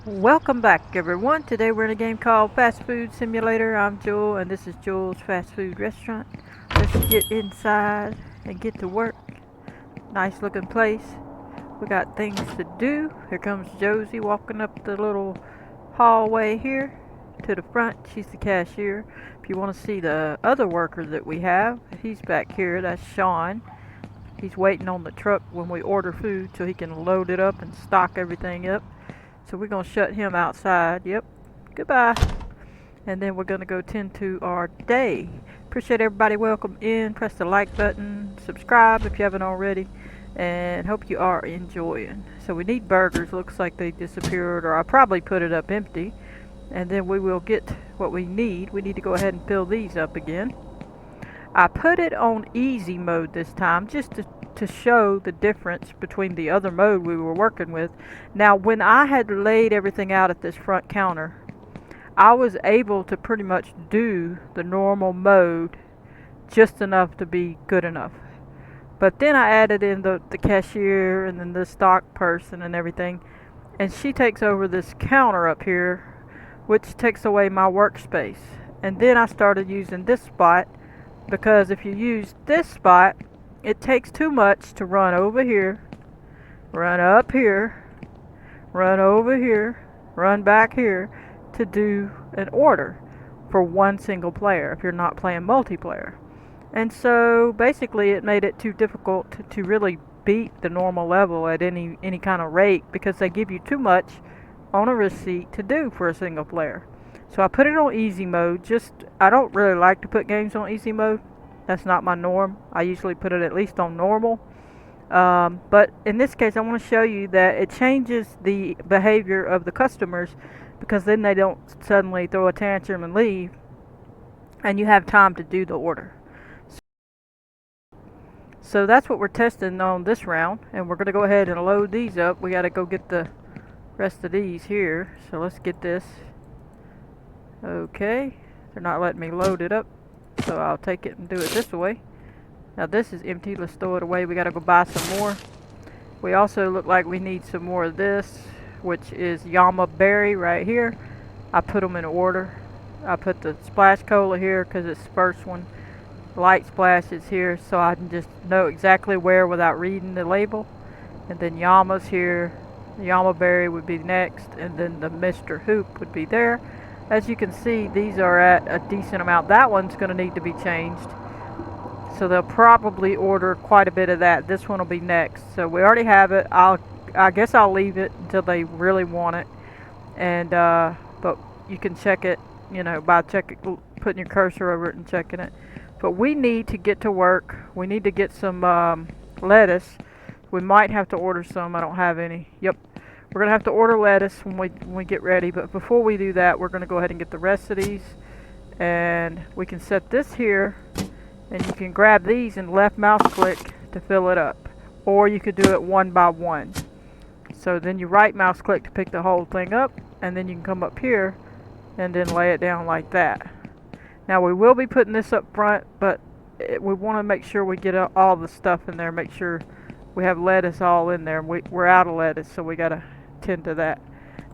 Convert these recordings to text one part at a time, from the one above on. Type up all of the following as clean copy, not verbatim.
Welcome back, everyone. Today we're in a game called Fast Food Simulator. I'm Joel, and this is Joel's Fast Food Restaurant. Let's get inside and get to work. Nice looking place. We got things to do. Here comes Josie walking up the little hallway here to the front. She's the cashier. If you want to see the other worker that we have, he's back here. That's Sean. He's waiting on the truck when we order food so he can load it up and stock everything up. So we're going to shut him outside. Yep. Goodbye. And then we're going to go tend to our day. Appreciate everybody. Welcome in. Press the like button. Subscribe if you haven't already. And hope you are enjoying. So we need burgers. Looks like they disappeared, or I probably put it up empty. And then we will get what we need. We need to go ahead and fill these up again. I put it on easy mode this time just to show the difference between the other mode we were working with. Now, when I had laid everything out at this front counter, I was able to pretty much do the normal mode just enough to be good enough. But then I added in the cashier and then the stock person and everything, and she takes over this counter up here, which takes away my workspace. And then I started using this spot, because if you use this spot, it takes too much to run over here, run up here, run over here, run back here to do an order for one single player if you're not playing multiplayer. And so basically it made it too difficult to really beat the normal level at any kind of rate, because they give you too much on a receipt to do for a single player. So I put it on easy mode. I don't really like to put games on easy mode. That's not my norm. I usually put it at least on normal. But in this case, I want to show you that it changes the behavior of the customers, because then they don't suddenly throw a tantrum and leave, and you have time to do the order. So that's what we're testing on this round, and we're going to go ahead and load these up. We got to go get the rest of these here. So let's get this. Okay, they're not letting me load it up, so I'll take it and do it this way. Now this is empty. Let's throw it away. We gotta go buy some more. We also look like we need some more of this, which is Yama Berry right here. I put them in order. I put the Splash Cola here because it's the first one. Light Splash is here, so I can just know exactly where without reading the label. And then Yama's here. Yama Berry would be next, and then the Mr. Hoop would be there. As you can see, these are at a decent amount. That one's going to need to be changed, so they'll probably order quite a bit of that. This one will be next. So we already have it. I guess I'll leave it until they really want it. And but you can check it, by putting your cursor over it and checking it. But we need to get to work. We need to get some lettuce. We might have to order some. I don't have any. Yep. We're going to have to order lettuce when we get ready. But before we do that, we're going to go ahead and get the rest of these. And we can set this here. And you can grab these and left mouse click to fill it up. Or you could do it one by one. So then you right mouse click to pick the whole thing up. And then you can come up here and then lay it down like that. Now we will be putting this up front, but we want to make sure we get all the stuff in there. Make sure we have lettuce all in there. We're out of lettuce, so we got to tend to that.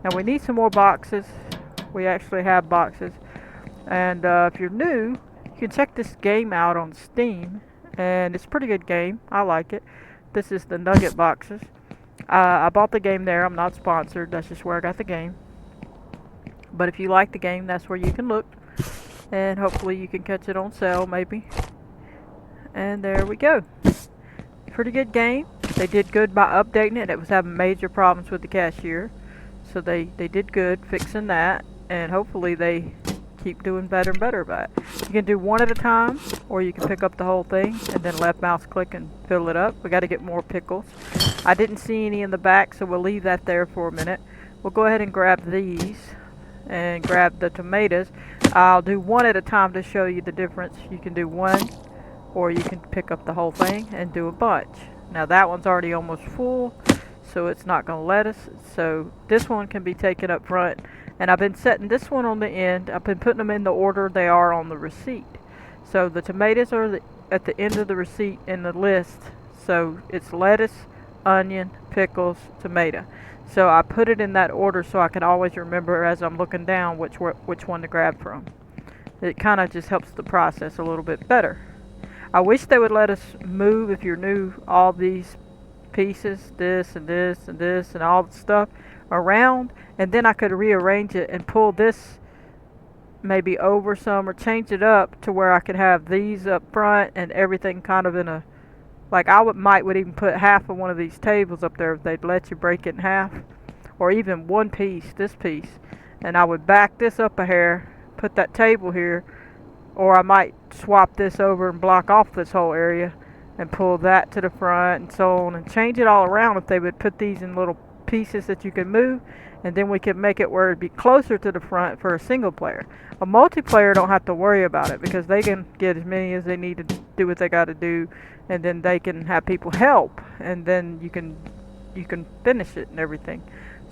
Now we need some more boxes. We actually have boxes. And if you're new, you can check this game out on Steam, and it's a pretty good game. I like it. This is the nugget boxes. I bought the game there. I'm not sponsored. That's just where I got the game. But if you like the game, that's where you can look, and hopefully you can catch it on sale maybe. And there we go. Pretty good game. They did good by updating it. It was having major problems with the cashier, so they did good fixing that, and hopefully they keep doing better and better about it. You can do one at a time, or you can pick up the whole thing and then left mouse click and fill it up. We got to get more pickles. I didn't see any in the back, so we'll leave that there for a minute. We'll go ahead and grab these and grab the tomatoes. I'll do one at a time to show you the difference. You can do one, or you can pick up the whole thing and do a bunch. Now that one's already almost full, so it's not going to let us. So this one can be taken up front, and I've been setting this one on the end. I've been putting them in the order they are on the receipt. So the tomatoes are at the end of the receipt in the list. So it's lettuce, onion, pickles, tomato. So I put it in that order so I can always remember as I'm looking down which one to grab from. It kind of just helps the process a little bit better. I wish they would let us move, if you're new, all these pieces, this and this and this and all the stuff around, and then I could rearrange it and pull this maybe over some or change it up to where I could have these up front and everything kind of in a, like I would even put half of one of these tables up there if they'd let you break it in half, or even one piece, this piece, and I would back this up a hair, put that table here, or I might swap this over and block off this whole area and pull that to the front and so on, and change it all around if they would put these in little pieces that you can move, and then we could make it where it'd be closer to the front for a single player. A multiplayer don't have to worry about it because they can get as many as they need to do what they got to do, and then they can have people help, and then you can finish it and everything.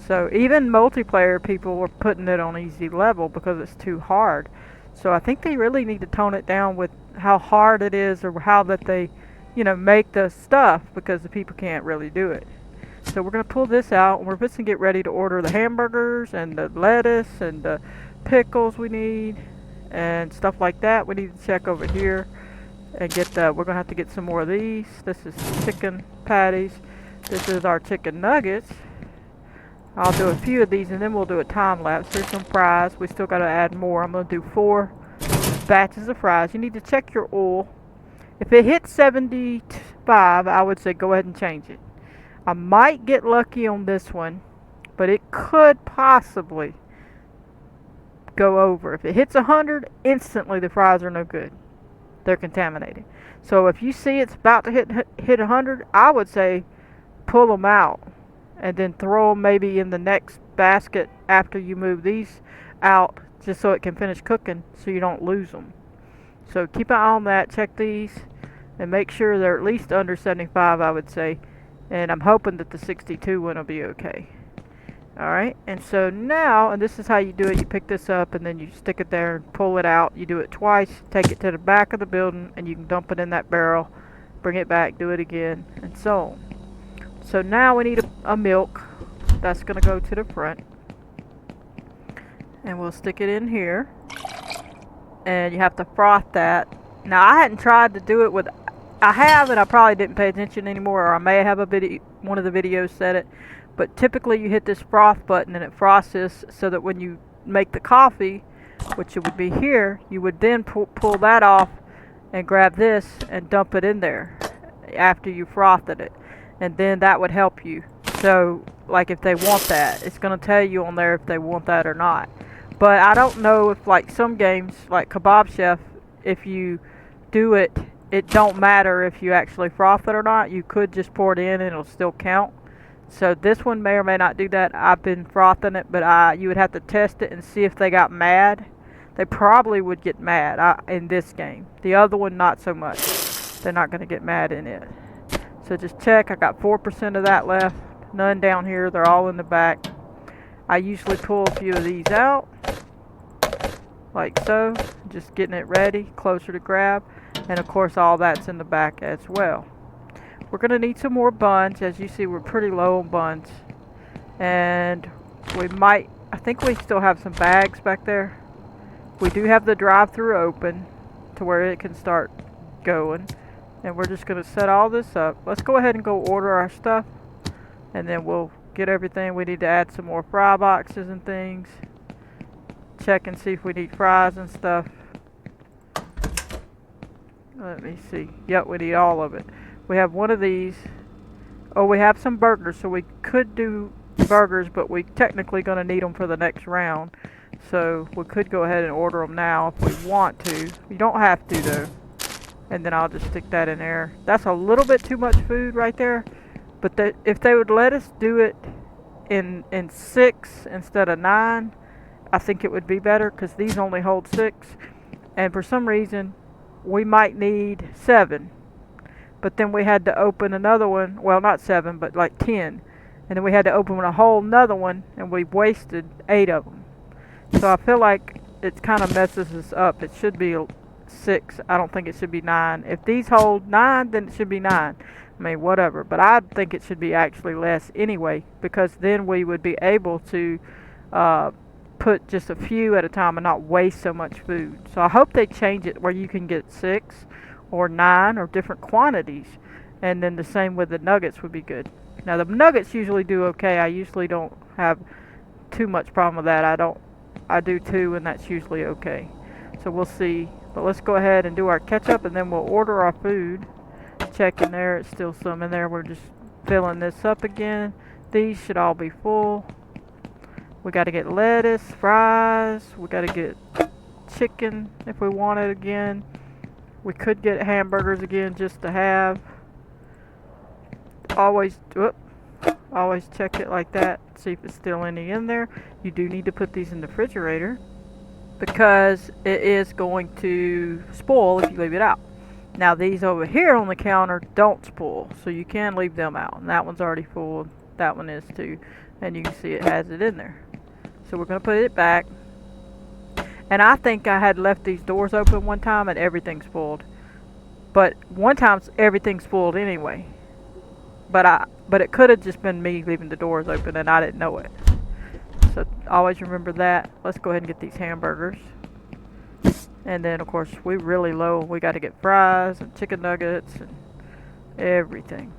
So even multiplayer people were putting it on easy level because it's too hard. So I think they really need to tone it down with how hard it is, or how that they, make the stuff, because the people can't really do it. So we're going to pull this out, and we're just going to get ready to order the hamburgers and the lettuce and the pickles we need and stuff like that. We need to check over here and get we're going to have to get some more of these. This is chicken patties. This is our chicken nuggets. I'll do a few of these and then we'll do a time lapse. Here's some fries. We still got to add more. I'm going to do 4 batches of fries. You need to check your oil. If it hits 75, I would say go ahead and change it. I might get lucky on this one, but it could possibly go over. If it hits 100, instantly the fries are no good. They're contaminated. So if you see it's about to hit 100, I would say pull them out and then throw them maybe in the next basket after you move these out, just so it can finish cooking so you don't lose them. So keep an eye on that, check these, and make sure they're at least under 75, I would say. And I'm hoping that the 62 one will be okay. Alright, and so now, and this is how you do it, you pick this up and then you stick it there and pull it out. You do it twice, take it to the back of the building, and you can dump it in that barrel, bring it back, do it again, and so on. So now we need a milk. That's going to go to the front. And we'll stick it in here. And you have to froth that. Now I hadn't tried to do it with, I have, and I probably didn't pay attention anymore, or I may have one of the videos said it, but typically you hit this froth button and it froths this, so that when you make the coffee, which it would be here, you would then pull that off and grab this and dump it in there after you frothed it, and then that would help you. So like if they want that, it's going to tell you on there if they want that or not. But I don't know if, like some games like Kebab Chef, if you do it, it don't matter if you actually froth it or not. You could just pour it in and it'll still count. So this one may or may not do that. I've been frothing it, but you would have to test it and see if they got mad. They probably would get mad in this game. The other one, not so much. They're not going to get mad in it. So just check. I got 4% of that left. None down here. They're all in the back. I usually pull a few of these out, like so, just getting it ready, closer to grab, and of course all that's in the back as well. We're going to need some more buns. As you see, we're pretty low on buns, and I think we still have some bags back there. We do have the drive-through open to where it can start going, and we're just going to set all this up. Let's go ahead and go order our stuff, and then we'll get everything. We need to add some more fry boxes and things. Check and see if we need fries and stuff. Let me see. Yep, we need all of it. We have one of these. Oh, we have some burgers, so we could do burgers, but we technically going to need them for the next round. So we could go ahead and order them now if we want to. You don't have to though. And then I'll just stick that in there. That's a little bit too much food right there. But if they would let us do it in 6 instead of 9, I think it would be better, because these only hold 6. And for some reason, we might need 7. But then we had to open another one. Well, not 7, but like 10. And then we had to open a whole nother one, and we wasted 8 of them. So I feel like it kind of messes us up. It should be 6. I don't think it should be 9. If these hold 9, then it should be 9. I mean, whatever. But I think it should be actually less anyway, because then we would be able to uh, put just a few at a time and not waste so much food. So I hope they change it where you can get 6 or 9 or different quantities. And then the same with the nuggets would be good. Now the nuggets usually do okay. I usually don't have too much problem with that. I do 2 and that's usually okay. So we'll see. But let's go ahead and do our ketchup and then we'll order our food. Check in there, it's still some in there. We're just filling this up again. These should all be full. We got to get lettuce, fries. We got to get chicken if we want it again. We could get hamburgers again just to have. Always check it like that. See if it's still any in there. You do need to put these in the refrigerator because it is going to spoil if you leave it out. Now these over here on the counter don't spoil, so you can leave them out. And that one's already full. That one is too. And you can see it has it in there. So we're going to put it back. And I think I had left these doors open one time and everything spoiled. But one time everything spoiled anyway. But it could have just been me leaving the doors open and I didn't know it. So always remember that. Let's go ahead and get these hamburgers. And then of course we're really low. We got to get fries and chicken nuggets and everything.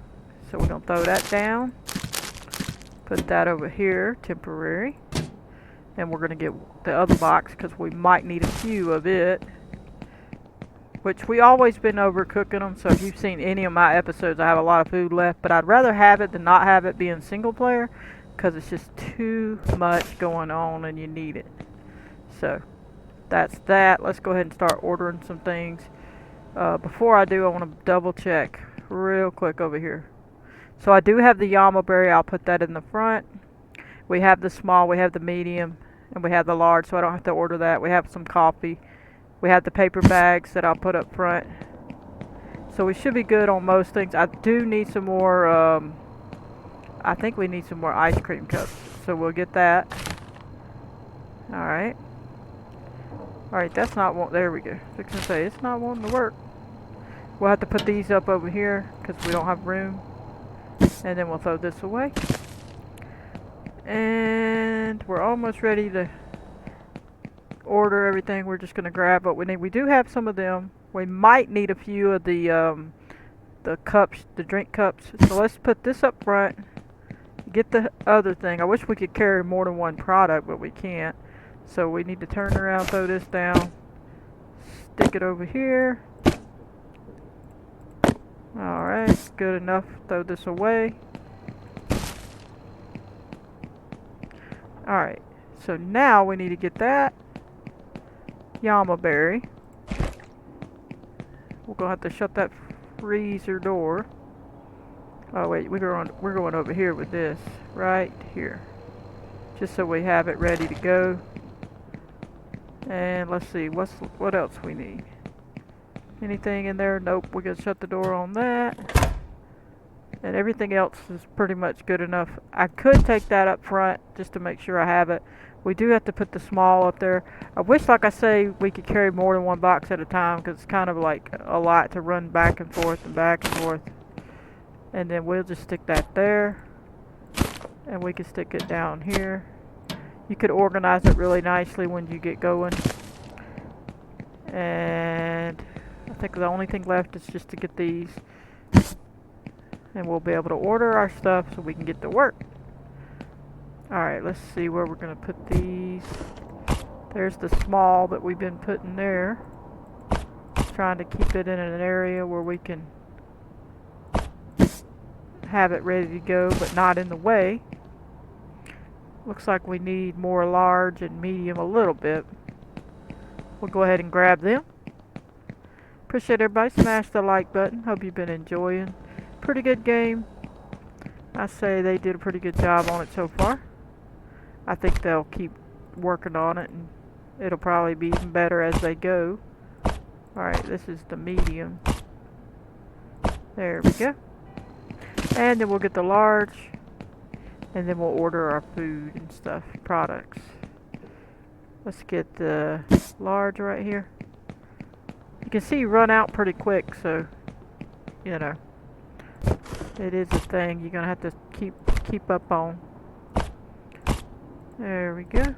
So we're going to throw that down. Put that over here, temporary. And we're going to get the other box because we might need a few of it. Which we always been overcooking them. So if you've seen any of my episodes, I have a lot of food left. But I'd rather have it than not have it being single player. Because it's just too much going on and you need it. So that's that. Let's go ahead and start ordering some things. Before I do, I want to double check real quick over here. So I do have the Yama berry. I'll put that in the front. We have the small, we have the medium, and we have the large, so I don't have to order that. We have some coffee. We have the paper bags that I'll put up front. So we should be good on most things. I do need some more, I think we need some more ice cream cups. So we'll get that. Alright. Alright, that's not one, there we go. I was going to say, it's not wanting to work. We'll have to put these up over here, because we don't have room. And then we'll throw this away. And we're almost ready to order everything. We're just going to grab what we need. We do have some of them. We might need a few of the cups, the drink cups. So let's put this up front. Get the other thing. I wish we could carry more than one product, but we can't. So we need to turn around, throw this down, stick it over here. Alright, good enough. Throw this away. Alright, so now we need to get that Yama berry. We're going to have to shut that freezer door. Oh wait, we're going over here with this, right here. Just so we have it ready to go. And let's see, what else we need? Anything in there? Nope, we're going to shut the door on that. And everything else is pretty much good enough. I could take that up front just to make sure I have it. We do have to put the small up there. I wish, like I say, we could carry more than one box at a time because it's kind of like a lot to run back and forth and back and forth. And then we'll just stick that there. And we can stick it down here. You could organize it really nicely when you get going. And I think the only thing left is just to get these. And we'll be able to order our stuff so we can get to work. Alright, let's see where we're going to put these. There's the small that we've been putting there. Trying to keep it in an area where we can have it ready to go, but not in the way. Looks like we need more large and medium a little bit. We'll go ahead and grab them. Appreciate everybody. Smash the like button. Hope you've been enjoying. Pretty good game. I say they did a pretty good job on it so far. I think they'll keep working on it and it'll probably be even better as they go. Alright, this is the medium. There we go. And then we'll get the large. And then we'll order our food and stuff, products. Let's get the large right here. You can see run out pretty quick, so, you know. It is a thing you're gonna have to keep up on. There we go.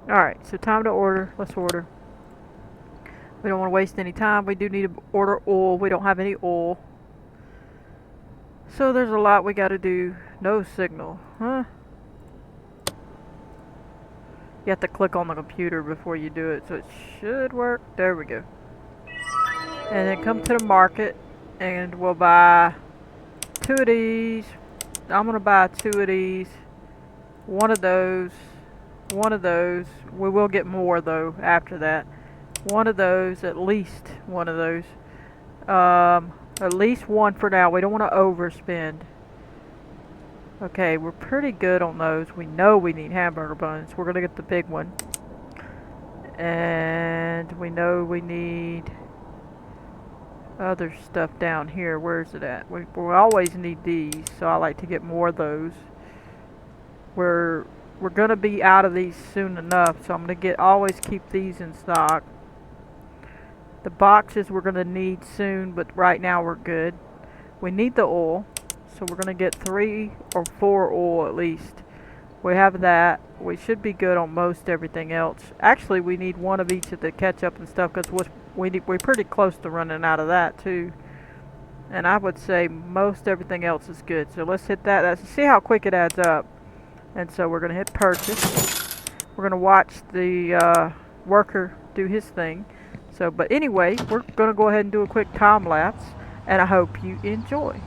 Alright, so time to order. Let's order. We don't want to waste any time. We do need to order oil. We don't have any oil. So there's a lot we gotta do. No signal. Huh? You have to click on the computer before you do it, so it should work. There we go. And then come to the market and we'll buy 2 of these. I'm gonna buy 2 of these. 1 of those. 1 of those. We will get more though after that. 1 of those, at least 1 of those. At least 1 for now. We don't want to overspend. Okay, we're pretty good on those. We know we need hamburger buns. We're gonna get the big one. And we know we need other stuff down here. Where is it at? We always need these, so I like to get more of those. We're gonna be out of these soon enough, so I'm gonna always keep these in stock. The boxes we're gonna need soon, but right now we're good. We need the oil, so we're gonna get 3 or 4 oil at least. We have that. We should be good on most everything else. Actually, we need 1 of each of the ketchup and stuff because we're pretty close to running out of that too. And I would say most everything else is good. So let's hit that. See how quick it adds up. And so we're gonna hit purchase. We're gonna watch the worker do his thing. So, but anyway, we're gonna go ahead and do a quick time lapse, and I hope you enjoy.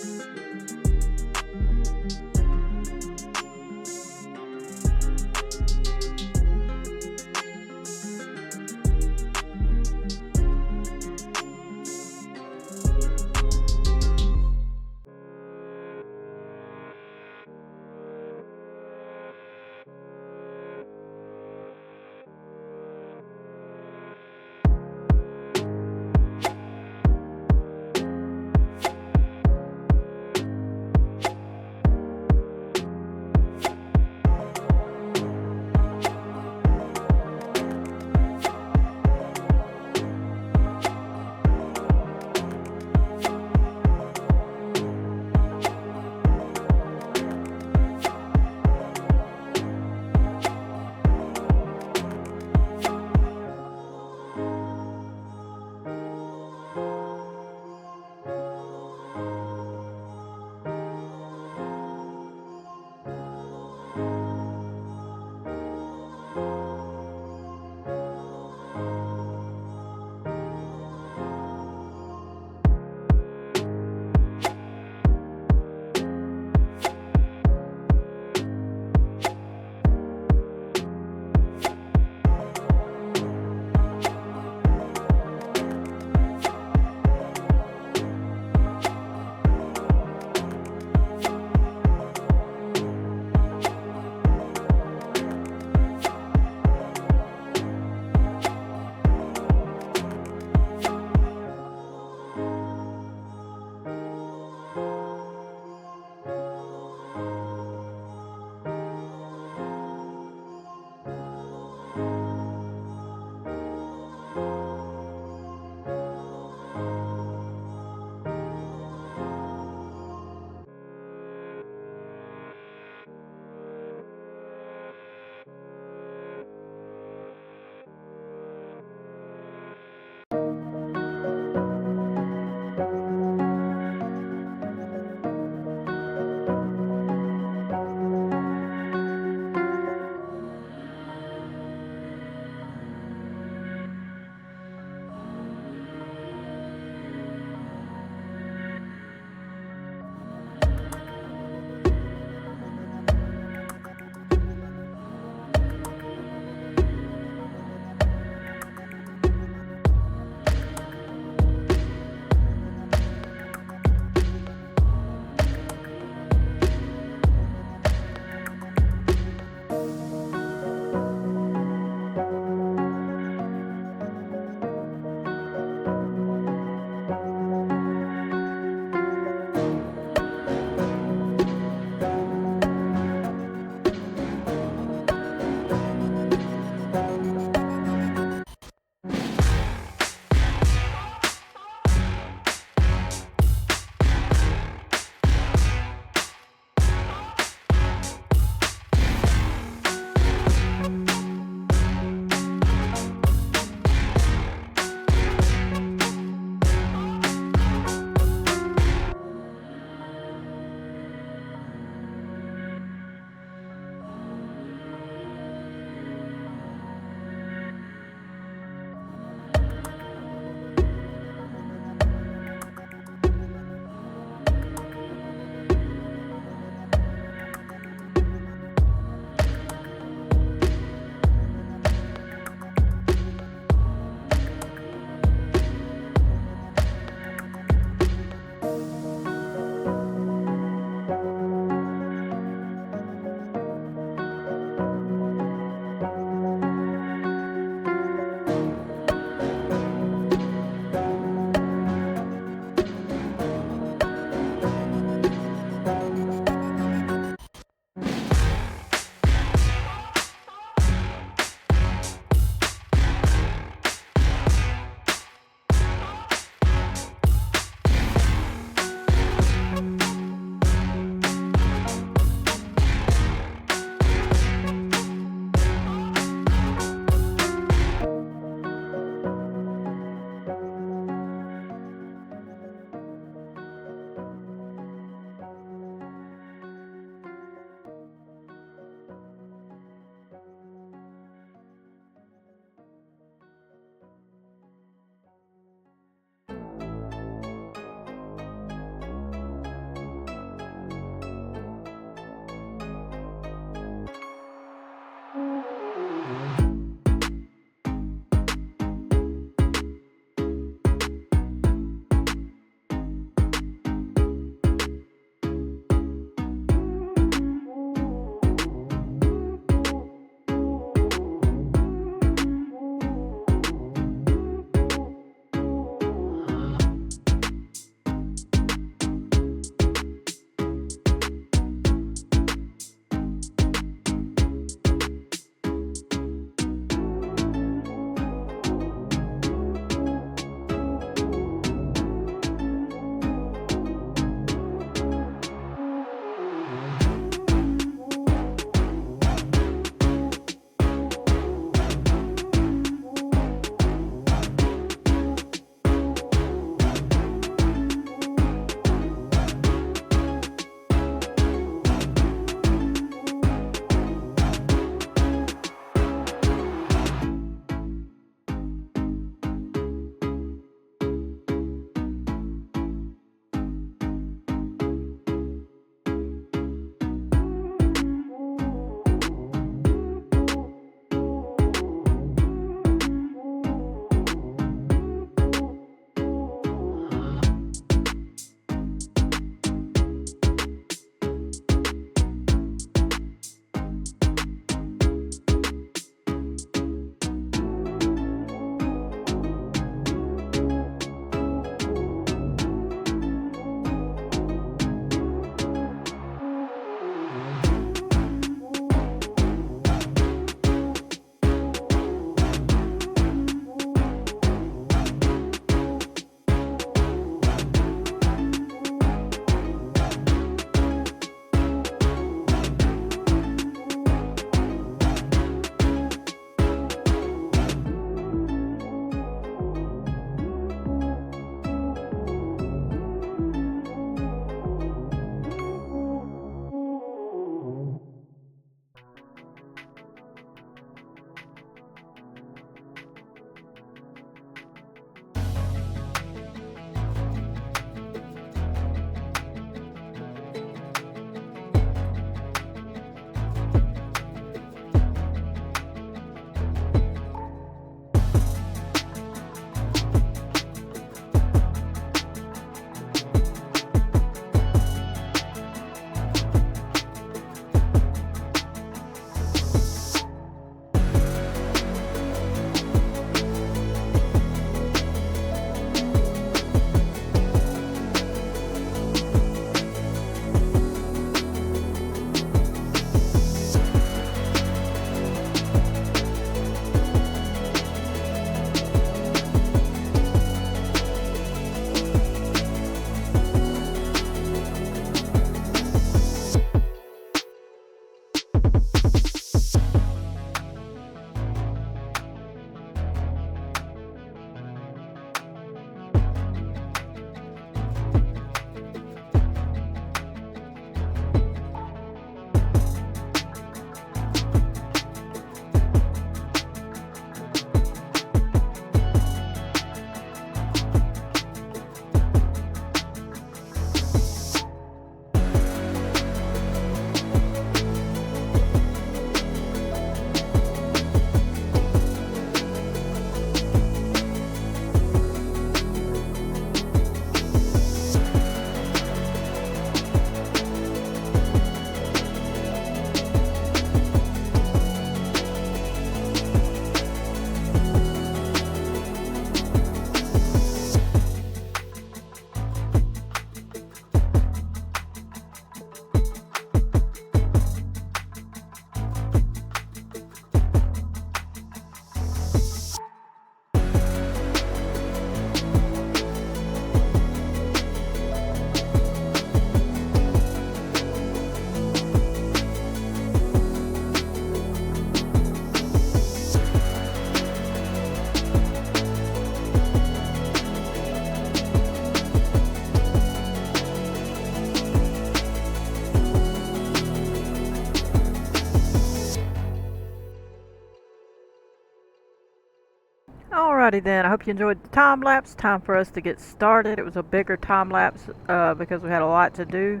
Alrighty then, I hope you enjoyed the time lapse. Time for us to get started. It was a bigger time lapse because we had a lot to do.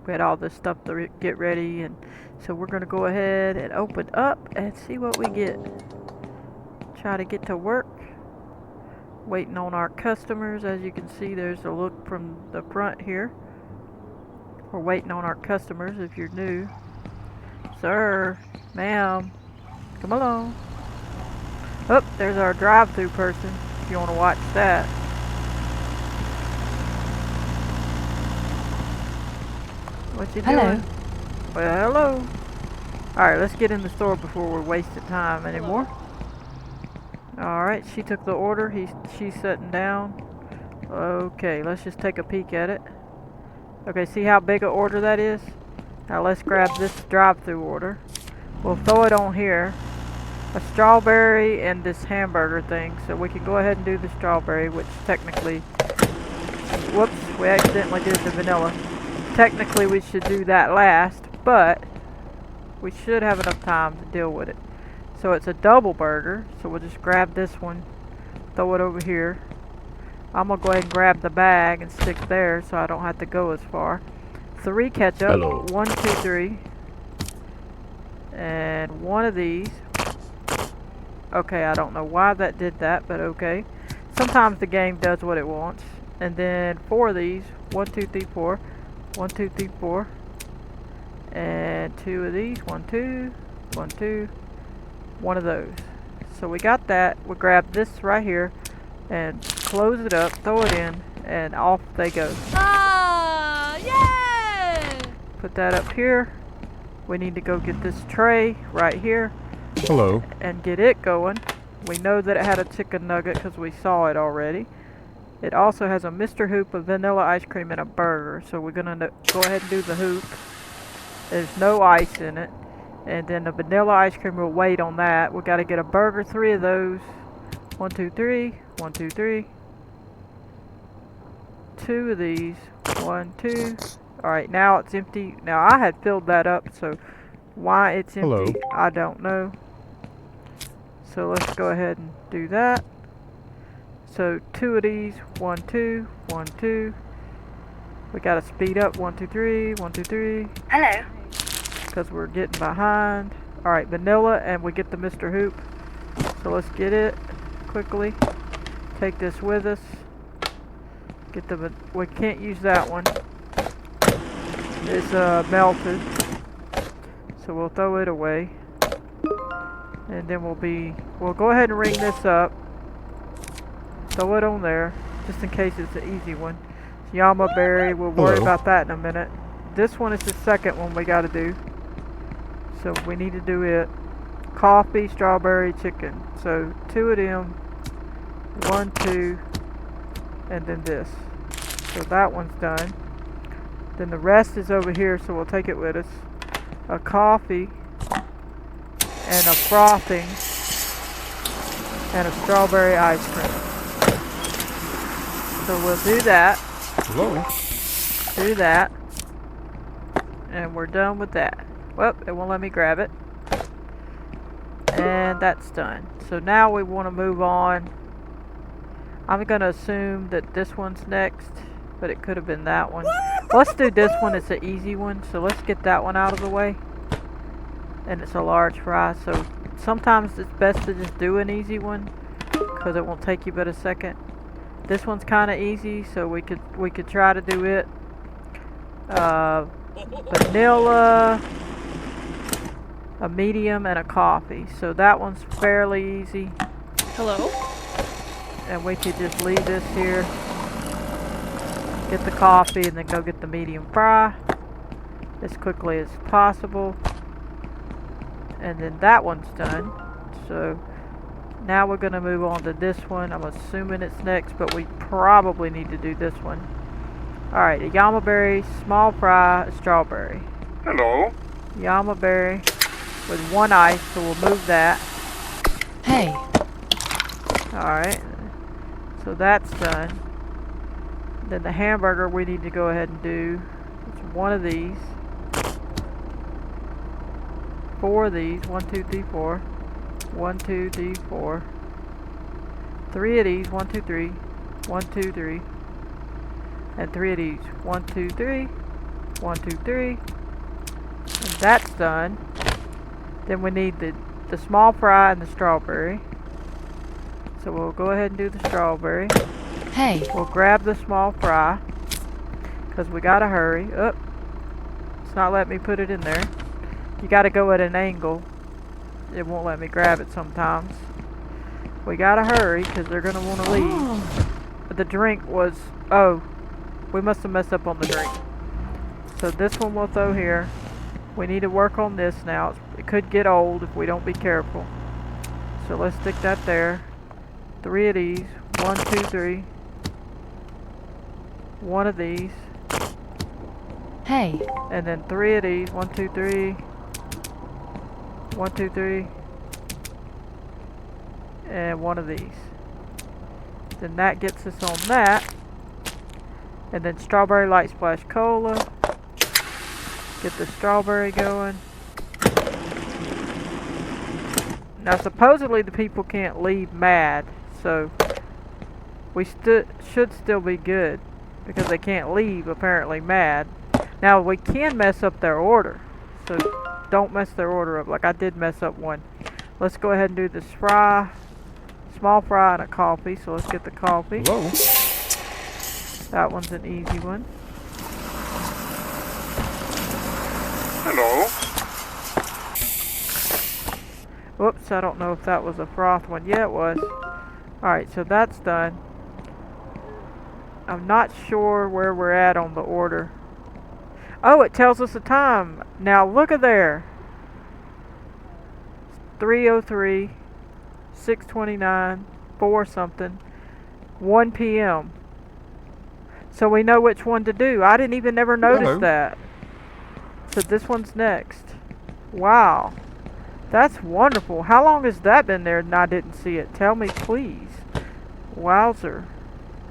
We had all this stuff to get ready, and so we're going to go ahead and open up and see what we get. Try to get to work. Waiting on our customers. As you can see, there's a look from the front here. We're waiting on our customers if you're new. Sir, ma'am, come along. Oh, there's our drive-through person, if you want to watch that. What you doing? Well, hello. Alright, let's get in the store before we're wasting time anymore. Alright, she took the order. She's sitting down. Okay, let's just take a peek at it. Okay, see how big an order that is? Now let's grab this drive-through order. We'll throw it on here. A strawberry and this hamburger thing. So we can go ahead and do the strawberry, which technically... Whoops, we accidentally did the vanilla. Technically we should do that last, but we should have enough time to deal with it. So it's a double burger, so we'll just grab this one, throw it over here. I'm going to go ahead and grab the bag and stick there so I don't have to go as far. 3 ketchup, Hello. 1, 2, 3, and 1 of these. Okay, I don't know why that did that, but okay. Sometimes the game does what it wants. And then 4 of these, 1, 2, 3, 4, 1, 2, 3, 4, and 2 of these, 1, 2, 1, 2, 1 of those. So we got that. We'll grab this right here and close it up, throw it in, and off they go. Ah, yeah! Put that up here. We need to go get this tray right here. Hello. And get it going. We know that it had a chicken nugget because we saw it already. It also has a Mr. Hoop, a vanilla ice cream, and a burger. So we're going to go ahead and do the hoop. There's no ice in it. And then the vanilla ice cream, will wait on that. We got to get a burger, 3 of those. 1, 2, 3. 1, 2, 3. 2 of these. 1, 2. Alright, now it's empty. Now I had filled that up, so why it's empty, Hello. I don't know. So let's go ahead and do that. So 2 of these. 1, 2. 1, 2. We got to speed up. 1, 2, 3. 1, 2, 3. Hello. Because we're getting behind. Alright, vanilla, and we get the Mr. Hoop. So let's get it quickly. Take this with us. Get the... We can't use that one. It's melted. So we'll throw it away. And then we'll go ahead and ring this up. Throw it on there. Just in case it's an easy one. Yama berry, we'll worry about that in a minute. This one is the second one we gotta do. So we need to do it. Coffee, strawberry, chicken. So 2 of them. 1, 2. And then this. So that one's done. Then the rest is over here, so we'll take it with us. A coffee. And a frothing. And a strawberry ice cream. So we'll do that. Hello. Do that. And we're done with that. Well, it won't let me grab it. And that's done. So now we want to move on. I'm going to assume that this one's next, but it could have been that one. Let's do this one. It's an easy one. So let's get that one out of the way. And it's a large fry. So sometimes it's best to just do an easy one because it won't take you but a second. This one's kind of easy, so we could try to do it. Vanilla, a medium, and a coffee. So that one's fairly easy. Hello? And we could just leave this here. Get the coffee and then go get the medium fry as quickly as possible. And then that one's done. So now we're going to move on to this one. I'm assuming it's next, but we probably need to do this one. Alright, a Yama berry, small fry, a strawberry. Hello. Yama berry with 1 ice, so we'll move that. Hey. Alright, so that's done. Then the hamburger we need to go ahead and do. It's 1 of these. 4 of these. 1, 2, 3, 4. 1, 2, 3, 4. 3 of these. 1, 2, 3. 1, 2, 3. And 3 of these. 1, 2, 3. 1, 2, 3. And that's done. Then we need the small fry and the strawberry. So we'll go ahead and do the strawberry. Hey. We'll grab the small fry, because we gotta hurry. Oh, it's not letting me put it in there. You gotta go at an angle. It won't let me grab it sometimes. We gotta hurry, because they're gonna want to leave. But the drink was... Oh, we must have messed up on the drink. So this one we'll throw here. We need to work on this now. It could get old if we don't be careful. So let's stick that there. 3 of these. 1, 2, 3. 1 of these. Hey. And then 3 of these. 1, 2, 3. 1, 2, 3. And 1 of these. Then that gets us on that. And then strawberry light splash cola. Get the strawberry going. Now supposedly the people can't leave mad, so we should still be good because they can't leave apparently mad. Now we can mess up their order, so don't mess their order up like I did mess up one. Let's go ahead and do this fry, small fry and a coffee. So let's get the coffee. Hello? That one's an easy one. Hello? Whoops, I don't know if that was a froth one. Yeah, it was. Alright, so that's done. I'm not sure where we're at on the order. Oh, it tells us the time. Now look at there. 3:03, 6:29, 4 something, 1 p.m. So we know which one to do. I didn't even ever notice Hello. that. So this one's next. Wow. That's wonderful. How long has that been there and I didn't see it? Tell me, please. Wowzer.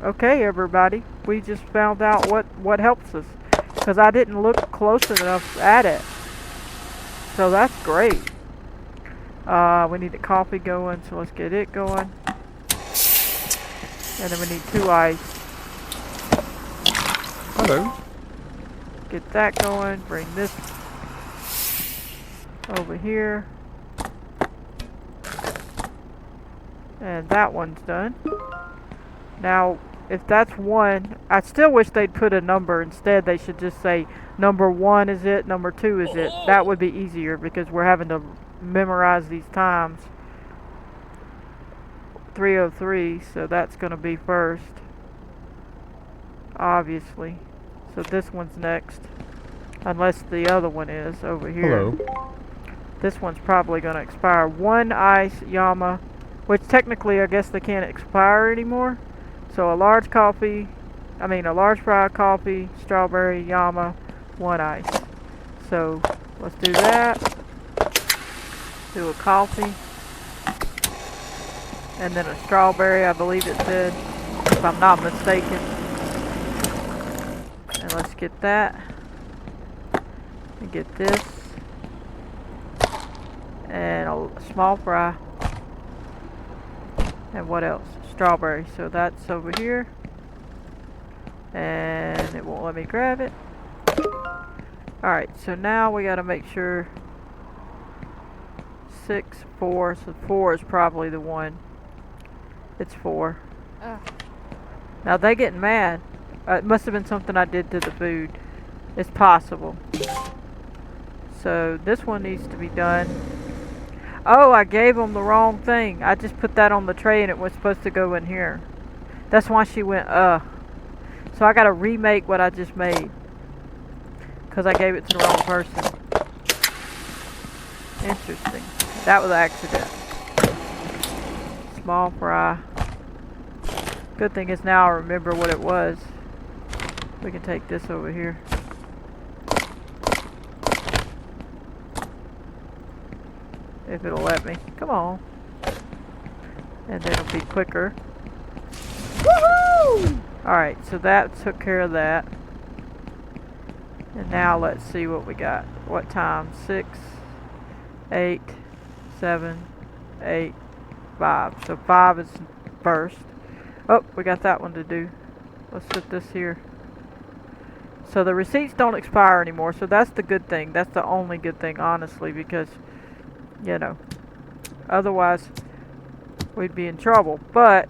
Okay, everybody. We just found out what helps us. Because I didn't look close enough at it. So that's great. We need the coffee going, so let's get it going. And then we need 2 ice. Hello? Get that going. Bring this over here. And that one's done. Now, if that's 1, I still wish they'd put a number. Instead, they should just say number 1 is it, number 2 is it. That would be easier because we're having to memorize these times. 3:03, so that's going to be first. Obviously. So this one's next. Unless the other one is over here. Hello? This one's probably going to expire. 1 ice Yama, which technically I guess they can't expire anymore. So a large fry coffee, strawberry, Yama, 1 ice. So let's do that. Do a coffee. And then a strawberry, I believe it said, if I'm not mistaken. And let's get that. And get this. And a small fry. And what else? Strawberry. So that's over here. And it won't let me grab it. Alright, so now we gotta make sure 6, 4. So 4 is probably the one. It's 4. Now they getting mad. It must have been something I did to the food. It's possible. So this one needs to be done. Oh, I gave them the wrong thing. I just put that on the tray and it was supposed to go in here. That's why she went, So I gotta remake what I just made. Because I gave it to the wrong person. Interesting. That was an accident. Small fry. Good thing is now I remember what it was. We can take this over here. If it'll let me. Come on. And then it'll be quicker. Woohoo! Alright, so that took care of that. And now let's see what we got. What time? 6, 8, 7, 8, 5. So 5 is first. Oh, we got that one to do. Let's put this here. So the receipts don't expire anymore, so that's the good thing. That's the only good thing, honestly, because, you know, otherwise we'd be in trouble. But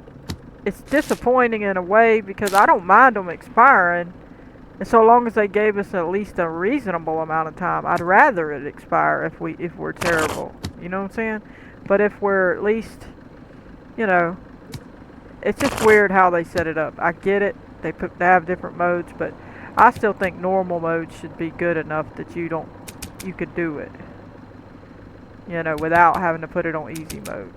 it's disappointing in a way because I don't mind them expiring, and so long as they gave us at least a reasonable amount of time. I'd rather it expire if we're terrible. You know what I'm saying? But if we're at least, you know, it's just weird how they set it up. I get it. They have different modes, but I still think normal mode should be good enough that you could do it. You know, without having to put it on easy mode.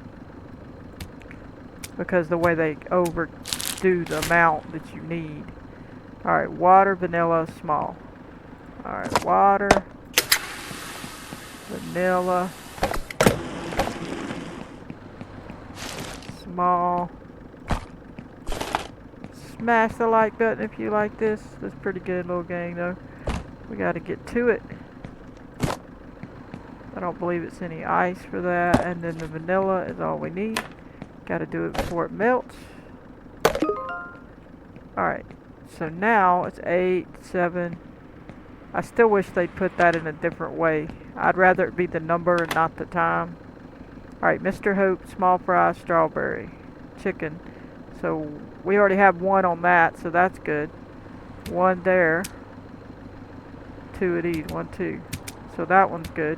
Because the way they overdo the amount that you need. Alright, water, vanilla, small. Alright, water, vanilla, small. Smash the like button if you like this. This is a pretty good little game though. We gotta get to it. I don't believe it's any ice for that. And then the vanilla is all we need. Gotta do it before it melts. Alright, so now it's 8, 7. I still wish they'd put that in a different way. I'd rather it be the number and not the time. Alright, Mr. Hope, small fry, strawberry, chicken. So we already have one on that, so that's good. One there. 2 of these, 1, 2. So that one's good.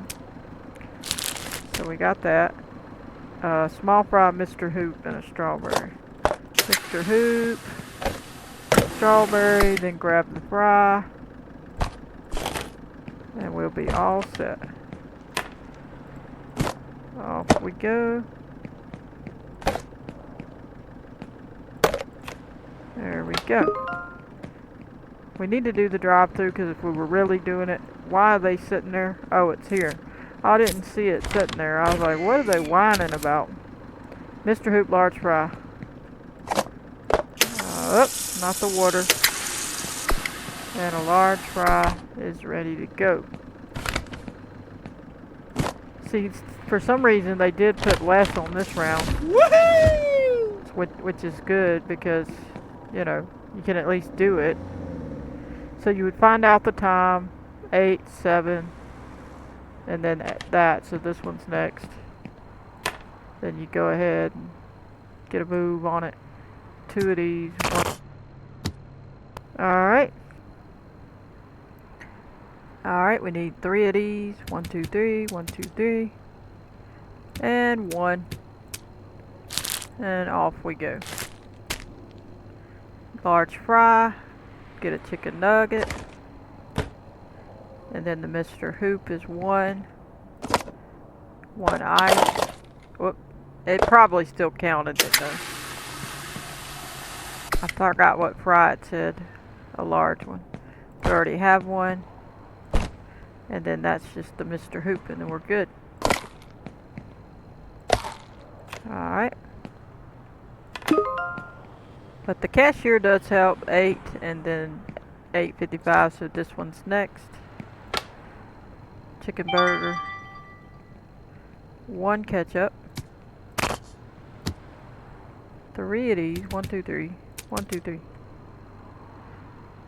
So we got that. Small fry, Mr. Hoop, and a strawberry. Mr. Hoop, strawberry, then grab the fry. And we'll be all set. Off we go. There we go. We need to do the drive-thru because if we were really doing it, why are they sitting there? Oh, it's here. I didn't see it sitting there. I was like, what are they whining about? Mr. Hoop, large fry. Not the water. And a large fry is ready to go. See, for some reason they did put less on this round. Woohoo! Which is good because, you know, you can at least do it. So you would find out the time, 8, 7, and then that. So this one's next. Then you go ahead and get a move on it. 2 of these. Alright. Alright, we need 3 of these. 1, 2, 3. 1, 2, 3. And 1. And off we go. Large fry. Get a chicken nugget. And then the Mr. Hoop is 1. 1 ice. Whoop. It probably still counted it though. I forgot what fry it said. A large one. We already have one. And then that's just the Mr. Hoop and then we're good. Alright. But the cashier does help. 8 and then 8.55, so this one's next. Chicken burger. 1 ketchup. 3 of these. 1, 2, 3. 1, 2, 3.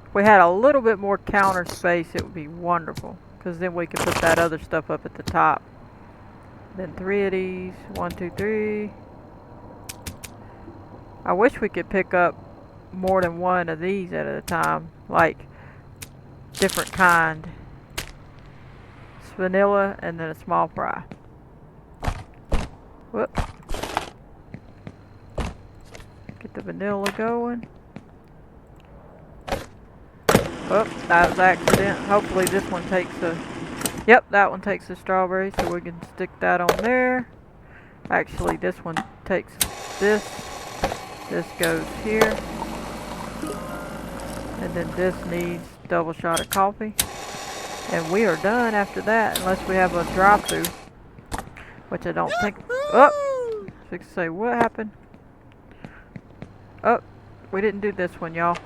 If we had a little bit more counter space, it would be wonderful. Because then we could put that other stuff up at the top. Then 3 of these. 1, 2, 3. I wish we could pick up more than 1 of these at a time. Like, different kind. It's vanilla and then a small fry. Whoop. Get the vanilla going. Oh, that was accident. Hopefully this one takes the... Yep, that one takes the strawberry, so we can stick that on there. Actually, this one takes this. This goes here. And then this needs double shot of coffee. And we are done after that, unless we have a drive-thru. Which I don't think... Oh! I was say, what happened? Oh, we didn't do this one, y'all.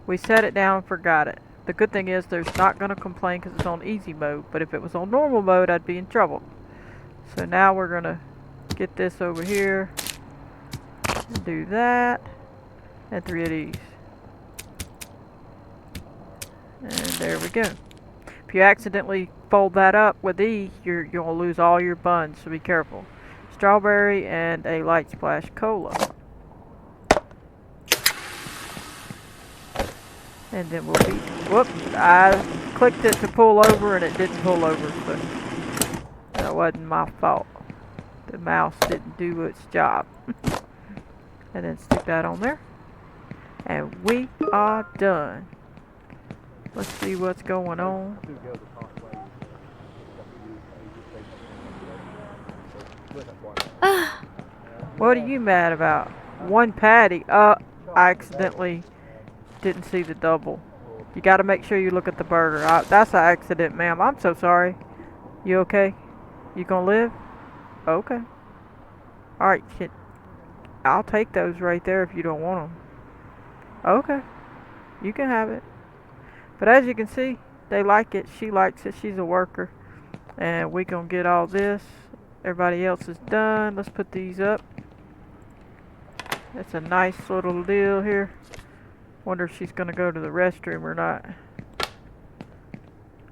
We set it down and forgot it. The good thing is there's not going to complain because it's on easy mode. But if it was on normal mode, I'd be in trouble. So now we're going to get this over here. Do that. And 3 of these. And there we go. If you accidentally fold that up with E, you'll lose all your buns, so be careful. Strawberry and a light splash cola. And then we'll be, whoop, I clicked it to pull over and it didn't pull over, so that wasn't my fault. The mouse didn't do its job. And then stick that on there. And we are done. Let's see what's going on. What are you mad about? One patty. I accidentally didn't see the double. You gotta make sure you look at the burger. That's an accident, ma'am. I'm so sorry. You okay? You gonna live? Okay. Alright, I'll take those right there if you don't want them. Okay. You can have it. But as you can see, they like it. She likes it. She's a worker. And we gonna get all this. Everybody else is done. Let's put these up. It's a nice little deal here. Wonder if she's gonna go to the restroom or not.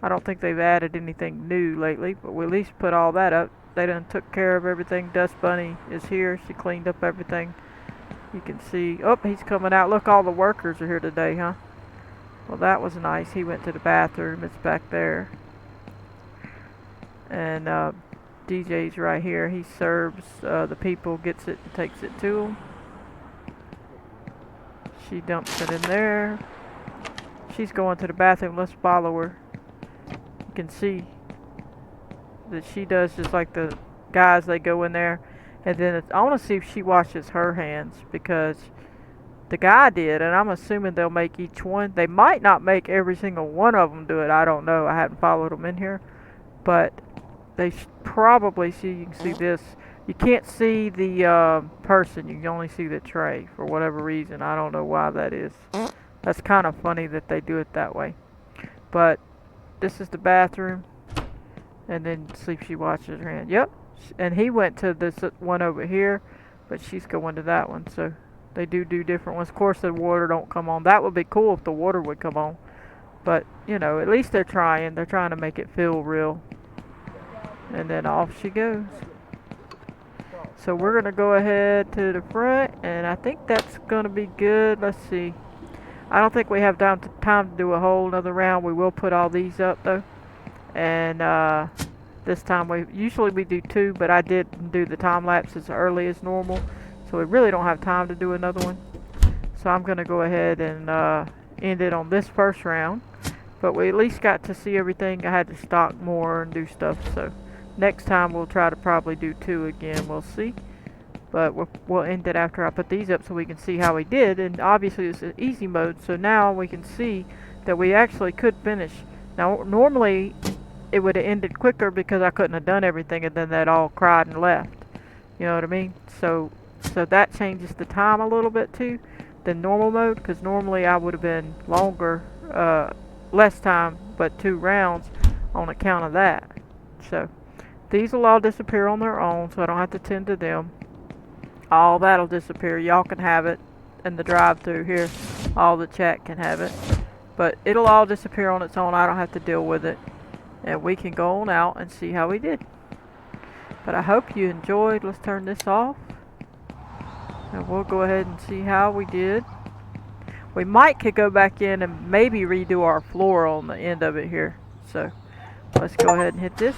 I don't think they've added anything new lately, but we at least put all that up. They done took care of everything. Dust Bunny is here. She cleaned up everything. You can see. Oh, he's coming out. Look, all the workers are here today, huh? Well, that was nice. He went to the bathroom. It's back there. And DJ's right here. He serves the people, gets it and takes it to them. She dumps it in there. She's going to the bathroom. Let's follow her. You can see that she does just like the guys. They go in there. And then I want to see if she washes her hands, because the guy did, and I'm assuming they'll make each one. They might not make every single one of them do it. I don't know. I haven't followed them in here. But they probably see. You can see this. You can't see the person. You can only see the tray for whatever reason. I don't know why that is. That's kind of funny that they do it that way. But this is the bathroom. And then see if she washes her hand. Yep. And he went to this one over here, but she's going to that one. So they do different ones. Of course, the water don't come on. That would be cool if the water would come on. But, you know, at least they're trying. They're trying to make it feel real. And then off she goes. So we're going to go ahead to the front, and I think that's going to be good. Let's see. I don't think we have time to do a whole another round. We will put all these up, though. And this time usually we do 2, but I didn't do the time lapse as early as normal, so we really don't have time to do another one. So I'm going to go ahead and end it on this first round. But we at least got to see everything. I had to stock more and do stuff, so next time we'll try to probably do 2 again. We'll see. But we'll end it after I put these up so we can see how we did. And obviously it's an easy mode, so now we can see that we actually could finish. Now normally it would have ended quicker because I couldn't have done everything, and then they'd all cried and left. You know what I mean? So that changes the time a little bit too than normal mode, because normally I would have been longer, less time, but 2 rounds on account of that. So these will all disappear on their own, so I don't have to tend to them. All that'll disappear. Y'all can have it in the drive-thru here. All the chat can have it. But it'll all disappear on its own. I don't have to deal with it. And we can go on out and see how we did. But I hope you enjoyed. Let's turn this off. And we'll go ahead and see how we did. We could go back in and maybe redo our floor on the end of it here. So let's go ahead and hit this.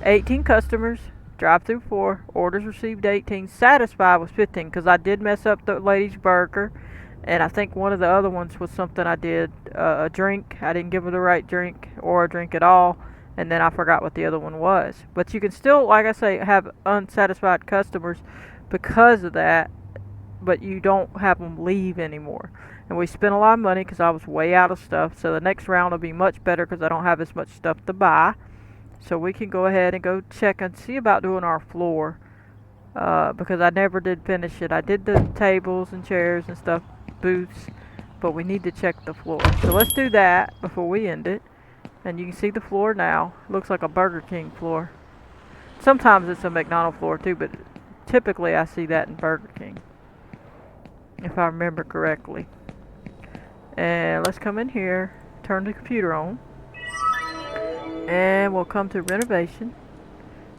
18 customers. Drive-through 4. Orders received 18. Satisfied was 15, because I did mess up the lady's burger. And I think one of the other ones was something I did, a drink. I didn't give her the right drink or a drink at all. And then I forgot what the other one was. But you can still, like I say, have unsatisfied customers because of that. But you don't have them leave anymore. And we spent a lot of money because I was way out of stuff. So the next round will be much better because I don't have as much stuff to buy. So we can go ahead and go check and see about doing our floor. Because I never did finish it. I did the tables and chairs and stuff, booths. But we need to check the floor. So let's do that before we end it. And you can see the floor now. It looks like a Burger King floor. Sometimes it's a McDonald's floor too, but typically I see that in Burger King. if I remember correctly. And let's come in here, turn the computer on, and we'll come to renovation.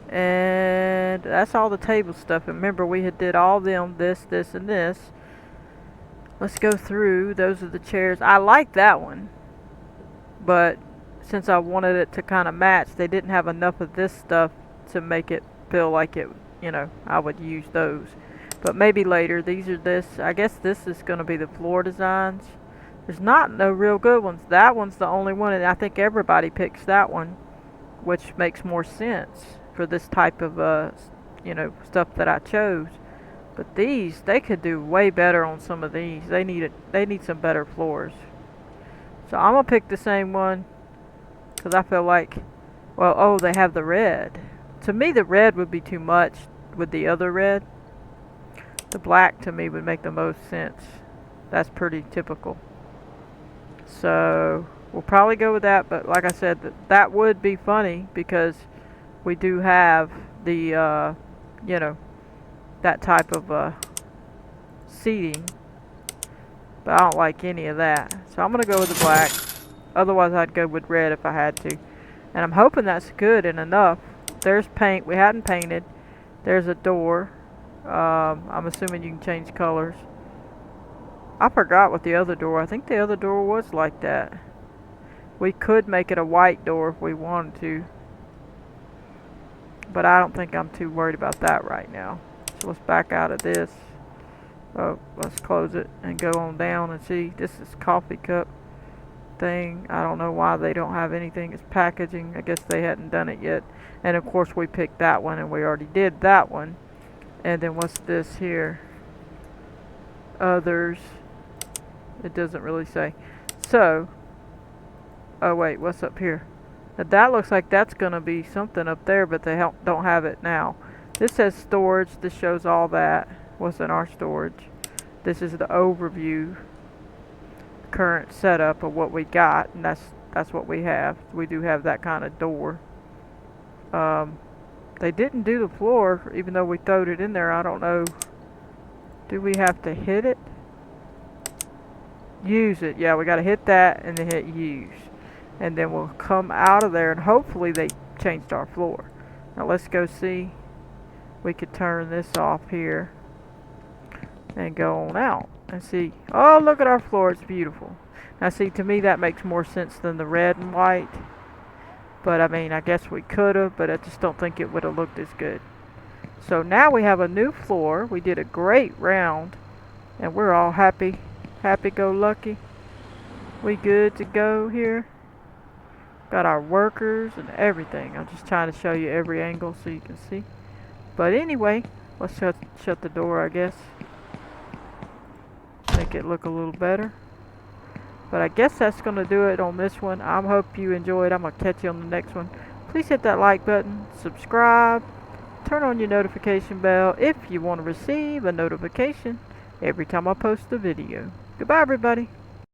And that's all the table stuff. And remember, we had did all them, this, and this. Let's go through. Those are the chairs. I like that one, but since I wanted it to kind of match, they didn't have enough of this stuff to make it feel like it, I would use those. But maybe later. These are this. I guess this is going to be the floor designs. There's not no real good ones. That one's the only one, and I think everybody picks that one, which makes more sense for this type of stuff that I chose. But these, they could do way better on some of these. They need some better floors. So I'm gonna pick the same one because I feel like, well, oh, they have the red. To me, the red would be too much with the other red. The black to me would make the most sense. That's pretty typical. So we'll probably go with that, but like I said, that would be funny because we do have the, that type of seating, but I don't like any of that. So I'm going to go with the black. Otherwise, I'd go with red if I had to. And I'm hoping that's good and enough. There's paint. We hadn't painted. There's a door. I'm assuming you can change colors. I forgot what the other door. I think the other door was like that. We could make it a white door if we wanted to, but I don't think I'm too worried about that right now. So let's back out of this. Oh, let's close it and go on down and see. This is coffee cup thing. I don't know why they don't have anything as packaging. I guess they hadn't done it yet. And of course we picked that one, and we already did that one. And then what's this here? Others. It doesn't really say. So, oh wait, what's up here? Now that looks like that's gonna be something up there, but they don't have it now. This says storage. This shows all that. What's in our storage? This is the overview, current setup of what we got, and that's what we have. We do have that kind of door. They didn't do the floor, even though we throwed it in there. I don't know. Do we have to hit it? Use it. Yeah, we got to hit that and then hit use. And then we'll come out of there, and hopefully they changed our floor. Now let's go see. We could turn this off here and go on out and see. Oh, look at our floor. It's beautiful. Now see, to me that makes more sense than the red and white. But I mean, I guess we could have, but I just don't think it would have looked as good. So now we have a new floor. We did a great round, and we're all happy. Happy-go-lucky. We good to go here. Got our workers and everything. I'm just trying to show you every angle so you can see. But anyway, let's shut the door, I guess. Make it look a little better. But I guess that's going to do it on this one. I hope you enjoyed. I'm going to catch you on the next one. Please hit that like button. Subscribe. Turn on your notification bell if you want to receive a notification every time I post a video. Goodbye, everybody.